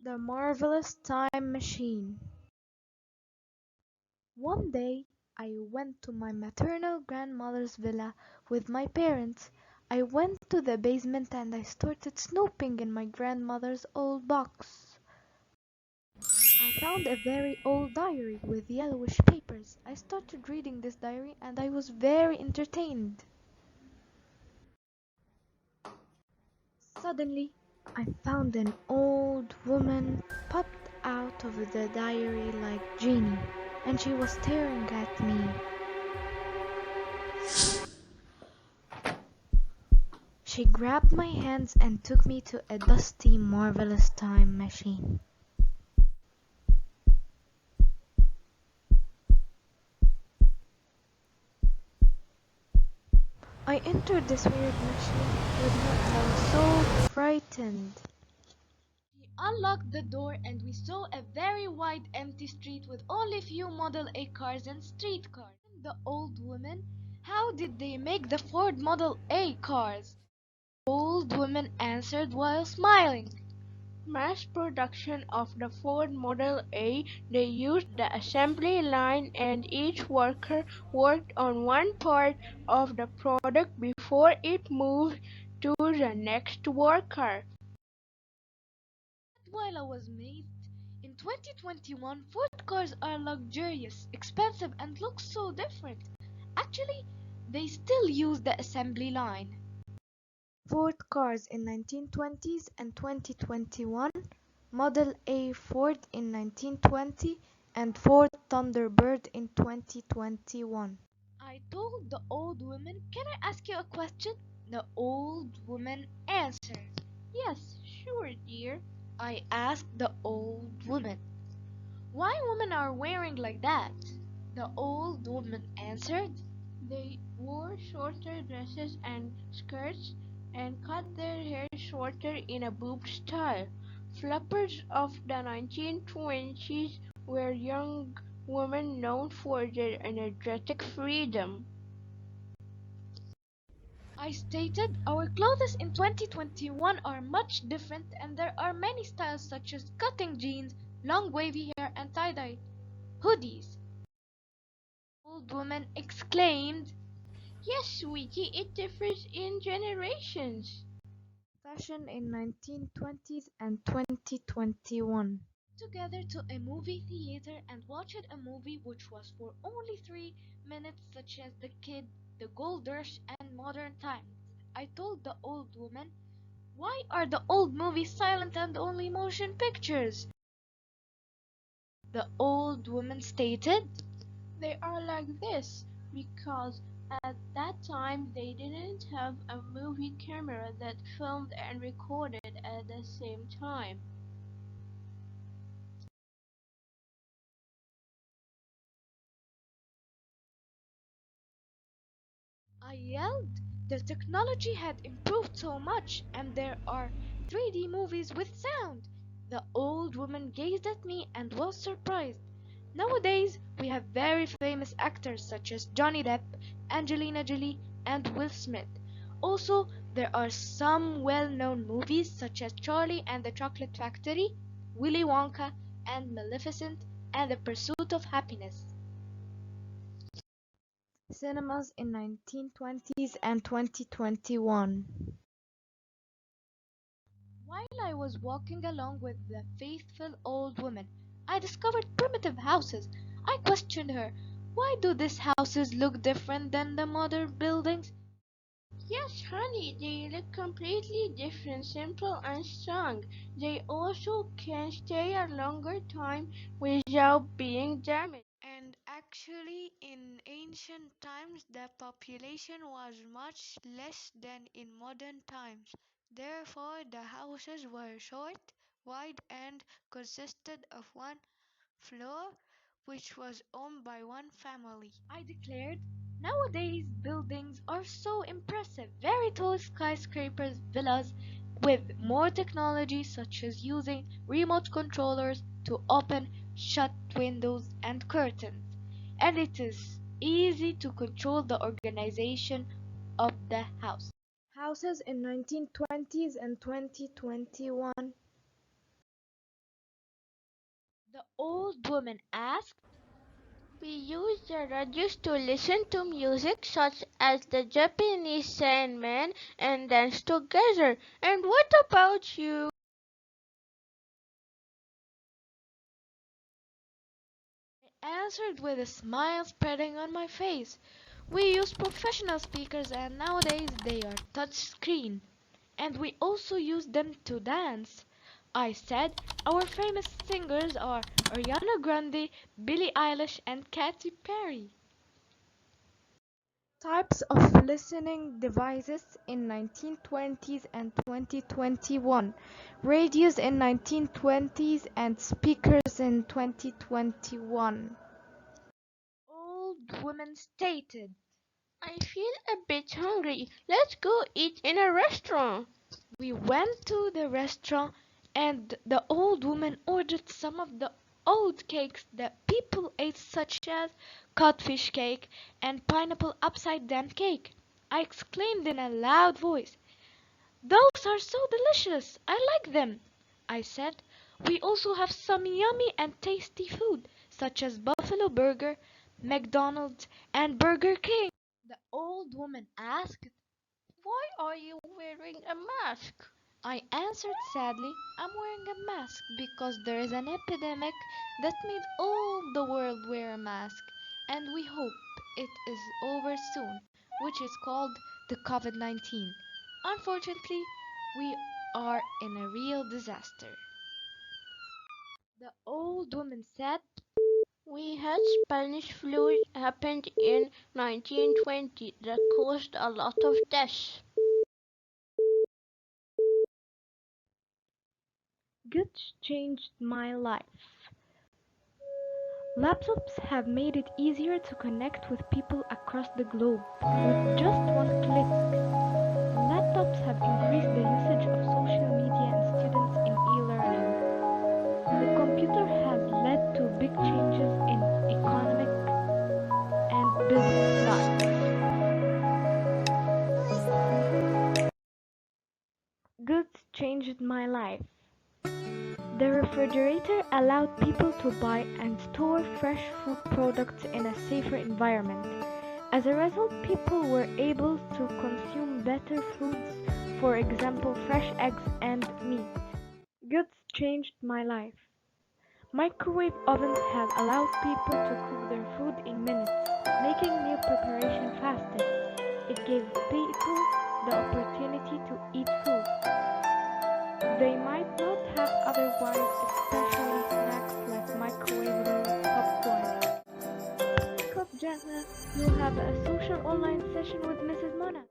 The Marvelous Time Machine. One day I went to my maternal grandmother's villa with my parents. I went to the basement and I started snooping in my grandmother's old box. I found a very old diary with yellowish papers. I started reading this diary and I was very entertained. Suddenly, I found an old woman popped out of the diary like Genie, and she was staring at me. She grabbed my hands and took me to a dusty, marvelous time machine. I entered this weird machine with her. I was so frightened. He unlocked the door and we saw a very wide empty street with only few Model A cars and streetcars. The old woman, how did they make the Ford Model A cars? The old woman answered while smiling. Mass production of the Ford Model A, they used the assembly line and each worker worked on one part of the product before it moved to the next worker. While I was amazed, in 2021 Ford cars are luxurious, expensive and look so different. Actually, they still use the assembly line. Ford cars in 1920s and 2021, Model A Ford in 1920 and Ford Thunderbird in 2021. I told the old woman, "Can I ask you a question?" The old woman answered. Yes, sure, dear. I asked the old woman, "Why women are wearing like that?" The old woman answered, They wore shorter dresses and skirts and cut their hair shorter in a bob style. Flappers of the 1920s were young women known for their energetic freedom. I stated, "Our clothes in 2021 are much different and there are many styles such as cutting jeans, long wavy hair and tie-dye hoodies." The old woman exclaimed, Yes, sweetie, it differs in generations. "Fashion in 1920s and 2021." Together to a movie theater and watched a movie which was for only 3 minutes, such as The Kid, The Gold Rush, and Modern Times. I told the old woman, "Why are the old movies silent and only motion pictures?" The old woman stated, They are like this because at that time they didn't have a movie camera that filmed and recorded at the same time. I yelled. The technology had improved so much, and there are 3D movies with sound. The old woman gazed at me and was surprised. Nowadays, we have very famous actors such as Johnny Depp, Angelina Jolie, and Will Smith. Also, there are some well-known movies such as Charlie and the Chocolate Factory, Willy Wonka, and Maleficent, and The Pursuit of Happiness. Cinemas in 1920s and 2021. While I was walking along with the faithful old woman, I discovered primitive houses. I questioned her, "Why do these houses look different than the modern buildings?" Yes, honey, they look completely different, simple and strong. They also can stay a longer time without being damaged. And actually, in ancient times, the population was much less than in modern times. Therefore, the houses were short, wide, and consisted of one floor, which was owned by one family. I declared, "Nowadays, buildings are so impressive, very tall skyscrapers, villas, with more technology such as using remote controllers to open, shut windows and curtains, and it is easy to control the organization of the house." Houses in 1920s and 2021. The old woman asked. We use the radios to listen to music such as the Japanese Sandman and dance together. And what about you? I answered with a smile spreading on my face. We use professional speakers and nowadays they are touch screen. And we also use them to dance. I said our famous singers are Ariana Grande, Billie Eilish and Katy Perry. Types of listening devices in 1920s and 2021. Radios in 1920s and speakers in 2021. Old woman stated. I feel a bit hungry. Let's go eat in a restaurant. We went to the restaurant and the old woman ordered some of the old cakes that people ate such as codfish cake and pineapple upside down cake. I exclaimed in a loud voice, "Those are so delicious! I like them!" I said, "We also have some yummy and tasty food such as Buffalo Burger, McDonald's and Burger King." The old woman asked, Why are you wearing a mask? I answered sadly, "I'm wearing a mask because there is an epidemic that made all the world wear a mask, and we hope it is over soon, which is called the COVID-19. Unfortunately, we are in a real disaster." The old woman said, We had Spanish flu happened in 1920 that caused a lot of deaths. "Goods changed my life. Laptops have made it easier to connect with people across the globe with just one click. Laptops have increased the usage of social media and students in e-learning. The computer has led to big changes in economic and business life. Goods changed my life. The refrigerator allowed people to buy and store fresh food products in a safer environment. As a result, people were able to consume better foods, for example, fresh eggs and meat. Goods changed my life. Microwave ovens have allowed people to cook their food in minutes, making meal preparation faster. It gave people the opportunity to eat food they might not have otherwise, especially snacks like microwavable popcorn. Wake up, Jana. You have a social online session with Mrs. Mona.